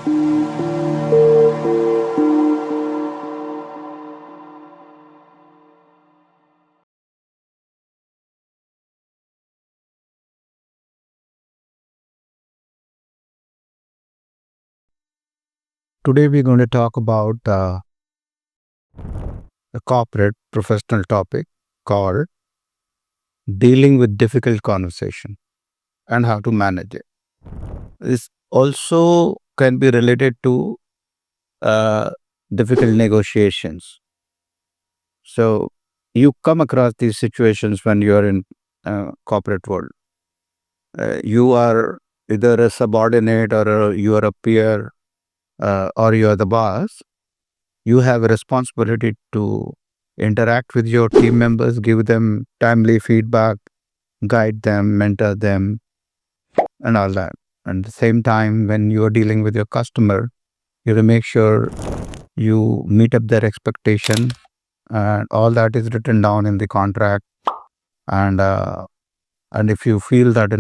Today we're going to talk about a corporate professional topic called dealing with difficult conversation and how to manage it. This also can be related to uh, difficult negotiations. So you come across these situations when you are in corporate world. You are either a subordinate or you are a peer or you are the boss. You have a responsibility to interact with your team members, give them timely feedback, guide them, mentor them, and all that. And at the same time, when you are dealing with your customer, you have to make sure you meet up their expectation, and all that is written down in the contract. And and if you feel that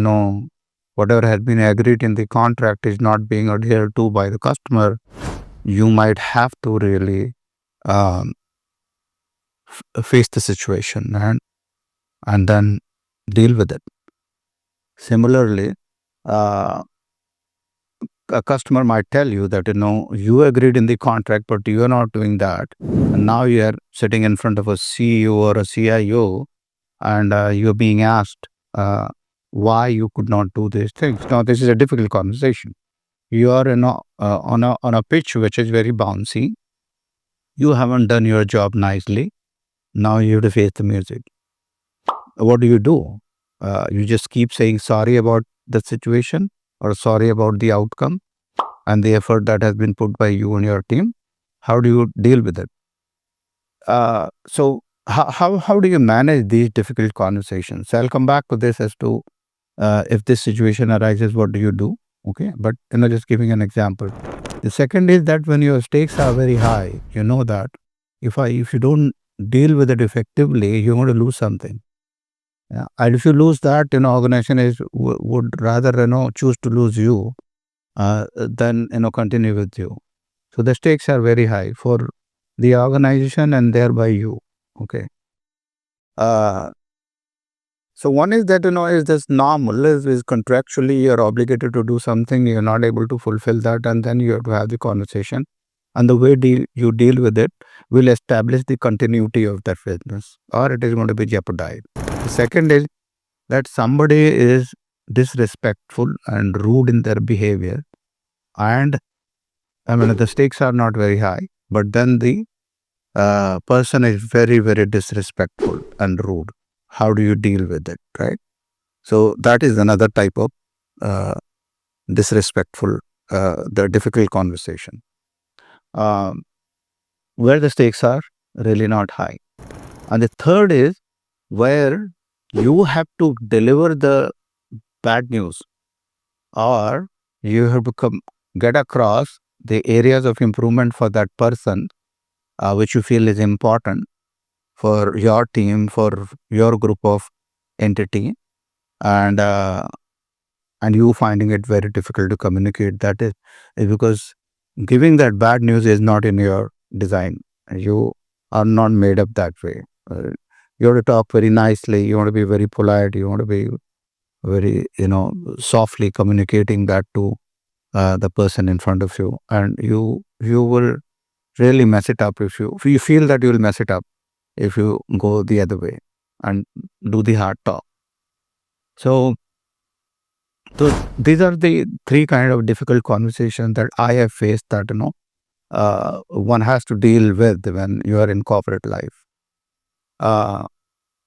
whatever has been agreed in the contract is not being adhered to by the customer, you might have to really um, face the situation and then deal with it. Similarly, uh, a customer might tell you that you agreed in the contract, but you are not doing that, and now you are sitting in front of a CEO or a CIO, and you are being asked why you could not do these things. Now, this is a difficult conversation. You are on a pitch which is very bouncy. You haven't done your job nicely. Now you have to face the music. What do? You just keep saying sorry about the situation or sorry about the outcome and the effort that has been put by you and your team. How do you deal with it? So how do you manage these difficult conversations? So I'll come back to this as to if this situation arises, what do you do? Okay, but just giving an example. The second is that when your stakes are very high, you know that if you don't deal with it effectively, you're going to lose something. Yeah. And if you lose that, organization would rather choose to lose you than continue with you. So the stakes are very high for the organization and thereby you. Okay. Uh, so one is that is this normal is contractually you're obligated to do something, you're not able to fulfill that, and then you have to have the conversation. And the way you deal with it will establish the continuity of that business, or it is going to be jeopardized. The second is that somebody is disrespectful and rude in their behavior, and the stakes are not very high, but then the person is very, very disrespectful and rude. How do you deal with it, right? So that is another type of uh, disrespectful, the difficult conversation, um, where the stakes are really not high. And the third is where you have to deliver the bad news, or you have to get across the areas of improvement for that person, which you feel is important for your team, for your group of entity, and you finding it very difficult to communicate. That is because giving that bad news is not in your design. You are not made up that way. You want to talk very nicely. You want to be very polite. You want to be very softly communicating that to the person in front of you, and you will really mess it up if you feel that you will mess it up if you go the other way and do the hard talk. So, so these are the three kind of difficult conversations that I have faced that one has to deal with when you are in corporate life. Uh,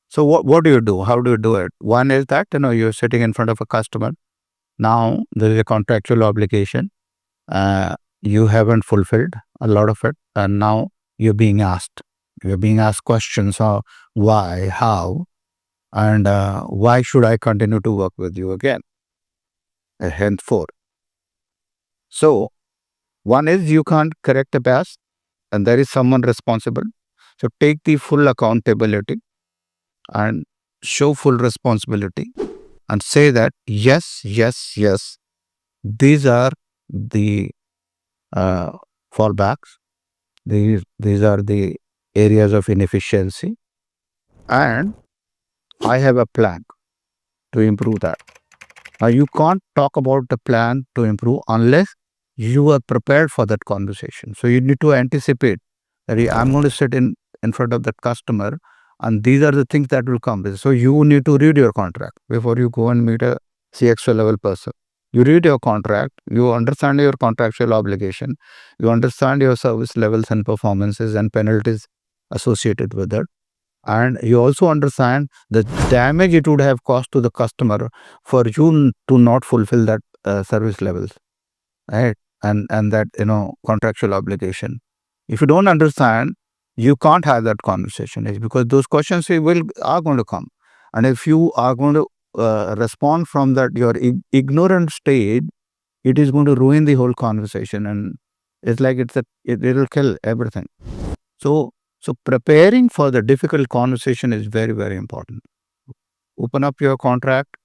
so what do you do? How do you do it? One is that you're sitting in front of a customer. Now there is a contractual obligation. You haven't fulfilled a lot of it, and now you're being asked. You're being asked questions of why, how, and why should I continue to work with you again, henceforth. So one is you can't correct the past, and there is someone responsible. So take the full accountability and show full responsibility and say that yes, yes, yes, these are the uh, fallbacks. These are the areas of inefficiency, and I have a plan to improve that. You can't talk about the plan to improve unless you are prepared for that conversation. So you need to anticipate that I'm going to sit in front of that customer, and these are the things that will come. So you need to read your contract before you go and meet a CXO level person. You read your contract, you understand your contractual obligation, you understand your service levels and performances and penalties associated with it, and you also understand the damage it would have cost to the customer for you to not fulfill that service levels, right? And that contractual obligation. If you don't understand, you can't have that conversation. It's because those questions are going to come, and if you are going to respond from that your ignorant state, it is going to ruin the whole conversation, and it's like it will kill everything. So, preparing for the difficult conversation is very, very important. Open up your contract,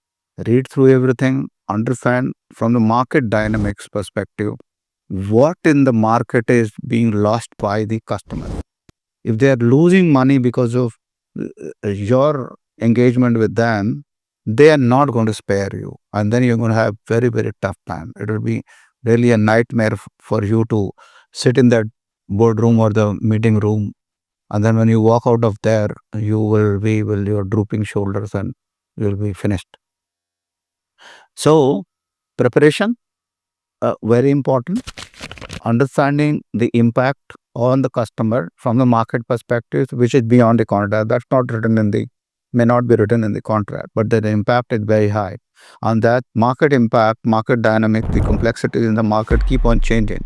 read through everything, understand from the market dynamics perspective what in the market is being lost by the customer. If they are losing money because of your engagement with them, they are not going to spare you, and then you're going to have very, very tough time. It will be really a nightmare for you to sit in that boardroom or the meeting room, and then when you walk out of there, you will be with your drooping shoulders and you will be finished. So, preparation, very important. Understanding the impact on the customer from the market perspective, which is beyond the contract. That's not written in the, may not be written in the contract, but the impact is very high. On that market impact, market dynamic, the complexities in the market keep on changing.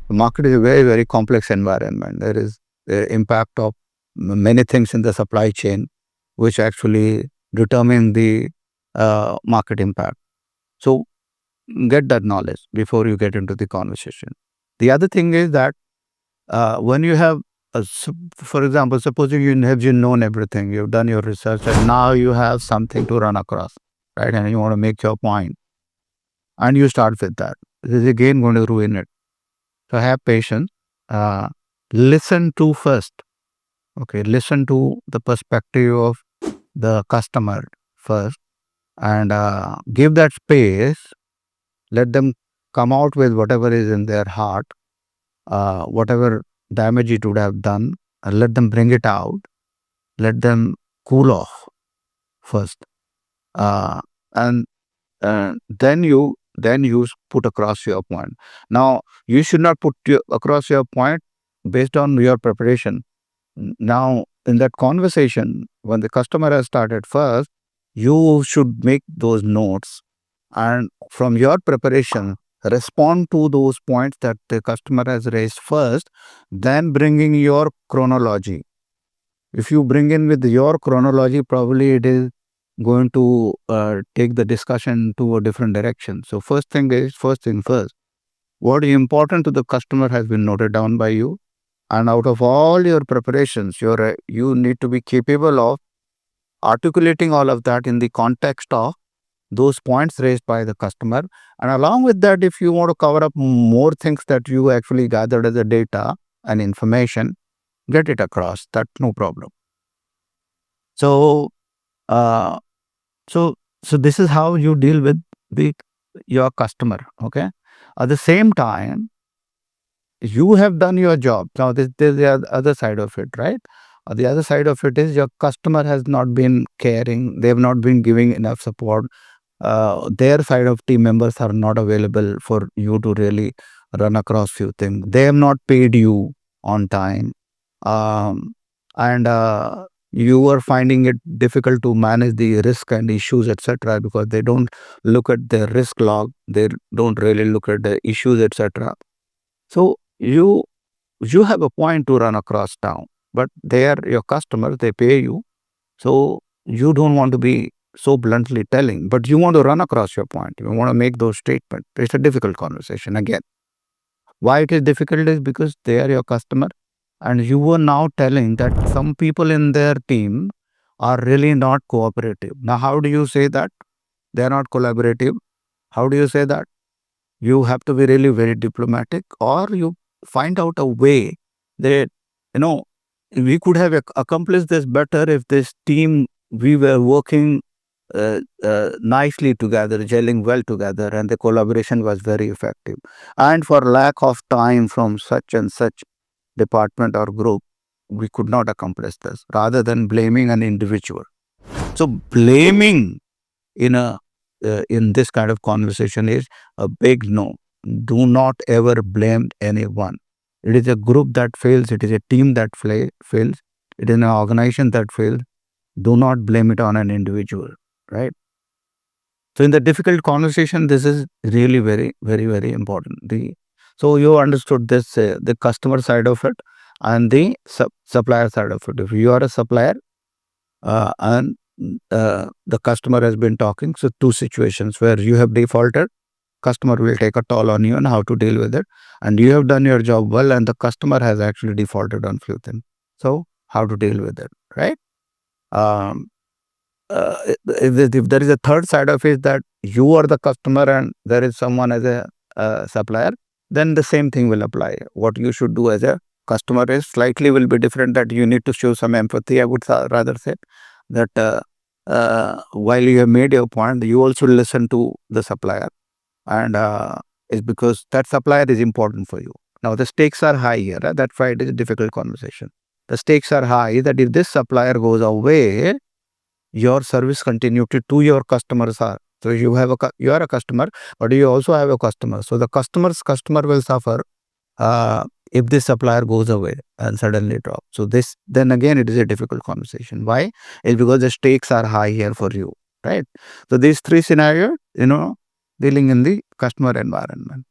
The market is a very, very complex environment. There is the impact of many things in the supply chain, which actually determine the market impact. So get that knowledge before you get into the conversation. The other thing is that when you have, for example, supposing you known everything, you've done your research, and now you have something to run across, right? And you want to make your point, and you start with that. This is again going to ruin it. So have patience. Uh, Listen to first. Okay, listen to the perspective of the customer first, and give that space. Let them come out with whatever is in their heart, whatever damage it would have done, and let them bring it out. Let them cool off first, uh, and then you put across your point. Now you should not put across your point based on your preparation. Now, in that conversation, when the customer has started first, you should make those notes, and from your preparation, respond to those points that the customer has raised first, then bringing your chronology. If you bring in with your chronology, probably it is going to take the discussion to a different direction. So, first thing first. What is important to the customer has been noted down by you, and out of all your preparations, you need to be capable of articulating all of that in the context of those points raised by the customer. And along with that, if you want to cover up more things that you actually gathered as a data and information, get it across. That's no problem. So, uh, so, so this is how you deal with the your customer. Okay. At the same time, you have done your job. Now, this the other side of it, right? The other side of it is your customer has not been caring. They have not been giving enough support. Their side of team members are not available for you to really run across few things. They have not paid you on time, um, and you are finding it difficult to manage the risk and issues, etc. Because they don't look at the risk log. They don't really look at the issues, etc. So you have a point to run across town, but they are your customers, they pay you. So you don't want to be so bluntly telling, but you want to run across your point. You want to make those statements. It's a difficult conversation again. Why it is difficult is because they are your customer, and you were now telling that some people in their team are really not cooperative. Now, how do you say that? They are not collaborative. How do you say that? You have to be really very diplomatic, or you find out a way that, we could have accomplished this better if this team, we were working nicely together, gelling well together, and the collaboration was very effective. And for lack of time from such and such department or group, we could not accomplish this, rather than blaming an individual. So blaming in this kind of conversation is a big no. Do not ever blame anyone. It is a group that fails. It is a team that fails. It is an organization that fails. Do not blame it on an individual, right? So in the difficult conversation, this is really very, very, very important. So you understood this, the customer side of it and the supplier side of it. If you are a supplier, and the customer has been talking, so two situations where you have defaulted, customer will take a toll on you and how to deal with it, and you have done your job well and the customer has actually defaulted on few things. So how to deal with it, right? um, if there is a third side of it, that you are the customer and there is someone as a supplier, then the same thing will apply. What you should do as a customer is slightly will be different, that you need to show some empathy, I would rather say that while you have made your point, you also listen to the supplier, and it's because that supplier is important for you. Now the stakes are high here, right? That's why it is a difficult conversation. The stakes are high, that if this supplier goes away, your service continuity to your customers are. So you are a customer, but you also have a customer. So the customer's customer will suffer if this supplier goes away and suddenly drop. So then again, it is a difficult conversation. Why? It's because the stakes are high here for you, right? So these three scenarios, dealing in the customer environment.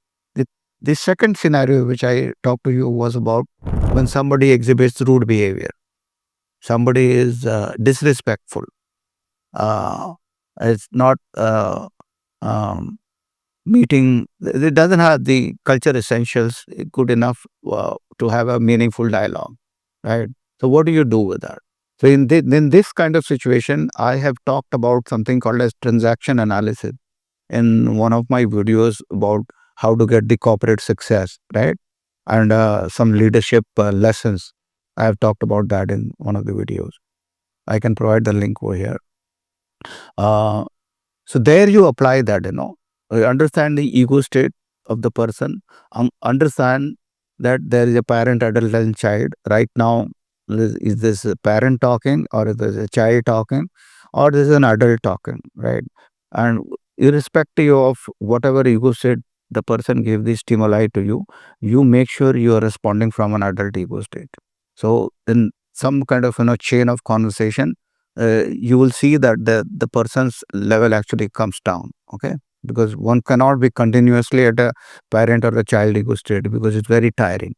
The second scenario which I talked to you was about when somebody exhibits rude behavior. Somebody is disrespectful. It's not um, meeting, it doesn't have the culture essentials good enough to have a meaningful dialogue, right? So what do you do with that? So in this kind of situation, I have talked about something called as transaction analysis in one of my videos about how to get the corporate success, right? And some leadership lessons. I have talked about that in one of the videos. I can provide the link over here. Uh, so there you apply that, you understand the ego state of the person, understand that there is a parent, adult, and child. Right now, is this a parent talking, or is this a child talking, or this is an adult talking, right? And irrespective of whatever ego state the person gave the stimuli to you, you make sure you are responding from an adult ego state. So in some kind of chain of conversation, you will see that the person's level actually comes down. Okay, because one cannot be continuously at a parent or a child ego state, because it's very tiring.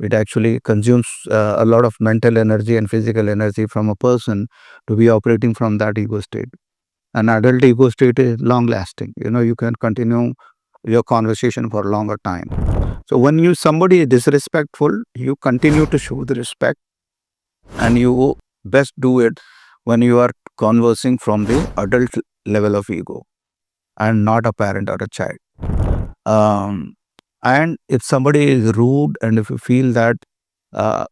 It actually consumes a lot of mental energy and physical energy from a person to be operating from that ego state. An adult ego state is long lasting. You can continue your conversation for a longer time. So when somebody is disrespectful, you continue to show the respect, and you best do it when you are conversing from the adult level of ego and not a parent or a child. And if somebody is rude, and if you feel that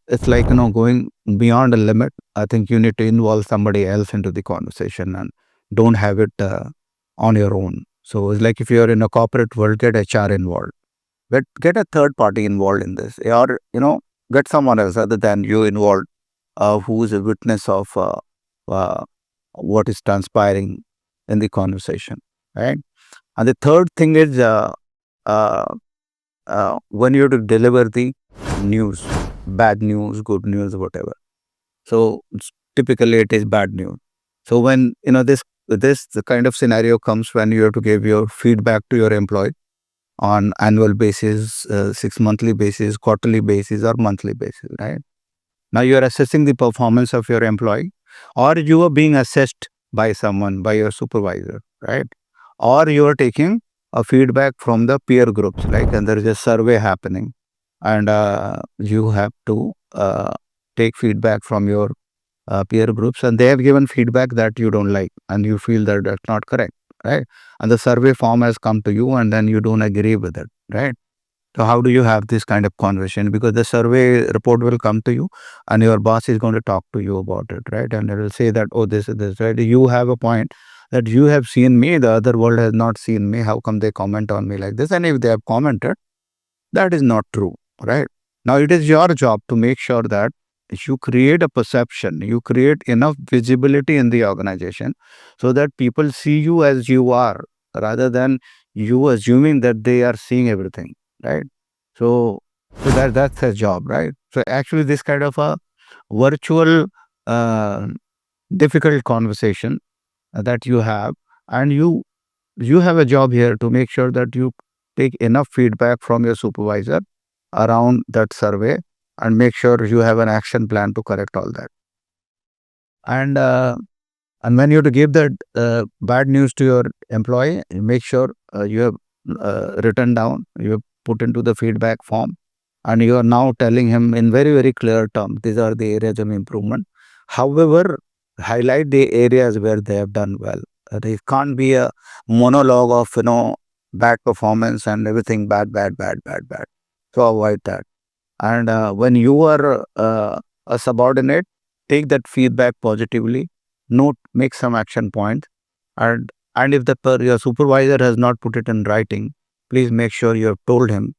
it's like going beyond a limit, I think you need to involve somebody else into the conversation, and don't have it on your own. So it's like if you're in a corporate world, get HR involved, get a third party involved in this, or get someone else other than you involved, who is a witness of uh, what is transpiring in the conversation, right? And the third thing is, uh, when you have to deliver the news, bad news, good news, whatever. So typically it is bad news. So when this the kind of scenario comes when you have to give your feedback to your employee on annual basis, 6 monthly basis, quarterly basis, or monthly basis, right? Now you are assessing the performance of your employee, or you are being assessed by someone, by your supervisor, right? Or you are taking a feedback from the peer groups, like, and there is a survey happening, and you have to take feedback from your peer groups, and they have given feedback that you don't like, and you feel that that's not correct, right? And the survey form has come to you and then you don't agree with it, right? So how do you have this kind of conversation? Because the survey report will come to you and your boss is going to talk to you about it, right? And it will say that, oh, this is this, right? You have a point that you have seen me, the other world has not seen me. How come they comment on me like this? And if they have commented, that is not true, right? Now, it is your job to make sure that you create a perception, you create enough visibility in the organization so that people see you as you are rather than you assuming that they are seeing everything, right? So, that's a job, right? So, actually, this kind of a virtual, uh, difficult conversation that you have, and you have a job here to make sure that you take enough feedback from your supervisor around that survey and make sure you have an action plan to correct all that. And and when you have to give that bad news to your employee, make sure you have written down, you have put into the feedback form, and you are now telling him in very, very clear terms, these are the areas of improvement. However, highlight the areas where they have done well. There can't be a monologue of, bad performance and everything bad, bad, bad, bad, bad. So avoid that. And when you are a subordinate, take that feedback positively, note, make some action points, and if your supervisor has not put it in writing, please make sure you have told him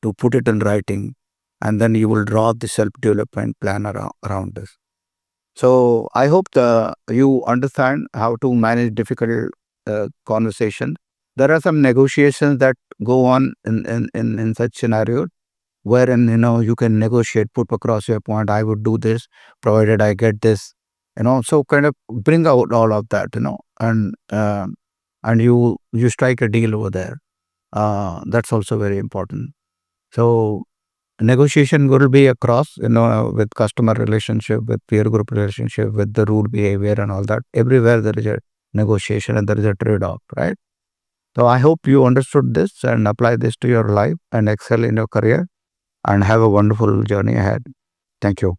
to put it in writing, and then you will draw the self-development plan around this. So I hope you understand how to manage difficult conversations. There are some negotiations that go on in such scenarios wherein you can negotiate, put across your point. I would do this provided I get this. So kind of bring out all of that. And you strike a deal over there. That's also very important. So negotiation will be across, with customer relationship, with peer group relationship, with the rude behavior and all that. Everywhere there is a negotiation and there is a trade-off, right? So I hope you understood this and apply this to your life and excel in your career and have a wonderful journey ahead. Thank you.